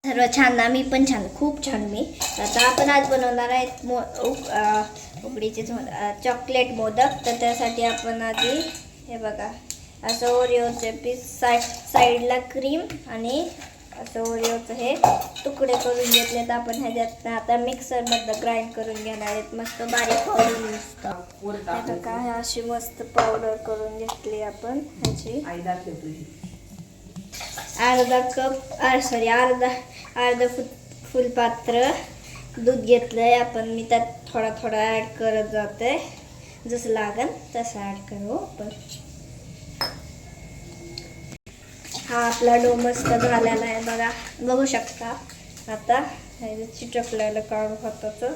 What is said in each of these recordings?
सर्व छान ना, मी पण छान, खूप छान मी. आता आपण आज बनवणार आहेत उकडीचे चॉकलेट मोदक. तर त्यासाठी आपण आधी हे बघा असं ओरिओचे पीस साईडला क्रीम आणि असं ओरिओचं हे तुकडे करून घेतले. तर आपण ह्याच्यात आता मिक्सरमधनं ग्राइंड करून घेणार आहेत. मस्त बारीक पावडर दिसतं. आता काय अशी मस्त पावडर करून घेतली आपण ह्याची. अर्धा फुलपात्र दूध घेतलंय आपण. मी त्यात थोडा थोडा ॲड करत जाते, जसं लागेल तसं ॲड करू आपण. हा आपला डो मस्त झालेला आहे बघा, बघू शकता. आता चिटकलेलं काढू हाताचं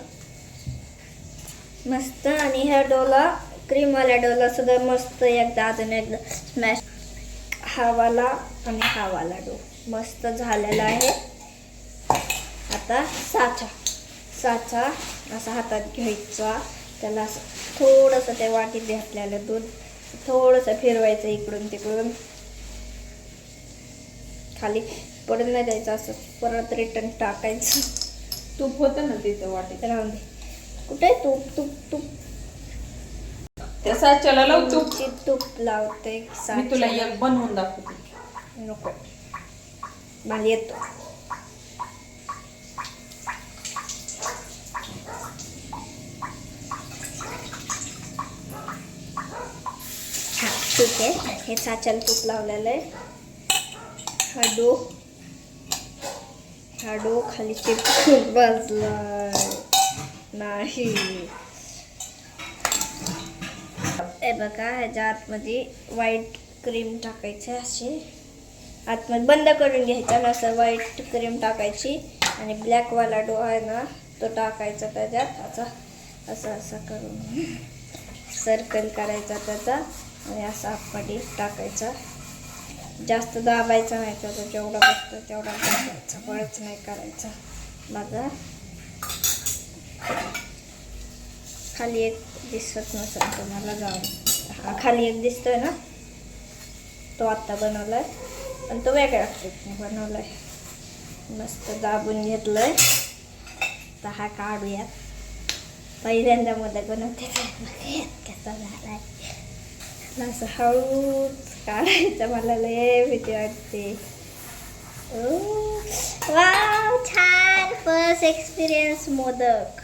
मस्त. आणि ह्या डोला, क्रीमवाल्या डोला सुद्धा मस्त एकदा अजून एकदा स्मॅश. हावाला आणि हावाला डो मस्त झालेला आहे. आता साचा असा हातात घ्यायचा, त्याला असं थोडंसं त्या वाटीत घातलेलं दूध थोडंसं फिरवायचं इकडून तिकडून, खाली पडून नाही द्यायचं. असं परत रिटर्न टाकायचं. तूप होतं ना तिथं वाटीत, राहून दे. कुठे तूप तूप तूप त्या साच्याला लाव तूप. तूप लावते. मी तुला एक बनवून दाखवते. नको, मला येतो. ठीक आहे, हे साच्याला तूप लावलेलं आहे. हा डो खाली चिपकून बसला नाही. हे बघा, ह्याच्या आतमध्ये व्हाईट क्रीम टाकायची. अशी आतमध्ये बंद करून घ्यायचा, असं व्हाईट क्रीम टाकायची. आणि ब्लॅकवाला डो आहे ना, तो टाकायचा त्याच्यात. असं असं करून सर्कल करायचा त्याचा आणि असं आतमध्ये टाकायचा. जास्त दाबायचा नाही, त्याचा जेवढा बसतो तेवढा टाकायचा, बळच नाही करायचा. बघा खाली एक दिसत नसेल तुम्हाला, जाऊन हा खाली एक दिसतोय ना, तो आत्ता बनवलाय पण तो वेगळ्या ट्रिकने बनवलाय. मस्त दाबून घेतलंय. तर हा काढूयात. पहिल्यांदा मोदक बनवते, कसा झालाय. असं हळूच काढायचं, मला लय भीती वाटते. वाव, छान. फर्स्ट एक्सपिरियन्स मोदक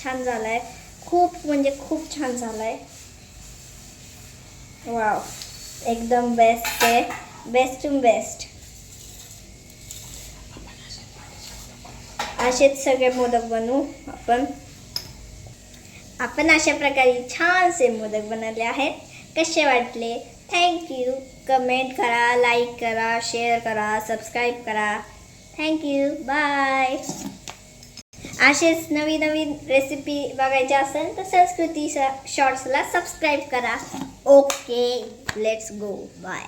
छान झालाय, खूप म्हणजे खूप छान झालाय. वाव, एकदम बेस्ट आहे, बेस्ट टू बेस्ट. असेच सगळे मोदक बनवू आपण अशा प्रकारे छानसे मोदक बनवले आहेत. कसे वाटले? थँक्यू. कमेंट करा, लाईक करा, शेअर करा, सबस्क्राईब करा. Thank you, bye. असेच नवीन नवीन रेसिपी बघायचे असेल तर संस्कृती शॉर्ट्सला सबस्क्राईब करा. Okay, let's go, bye.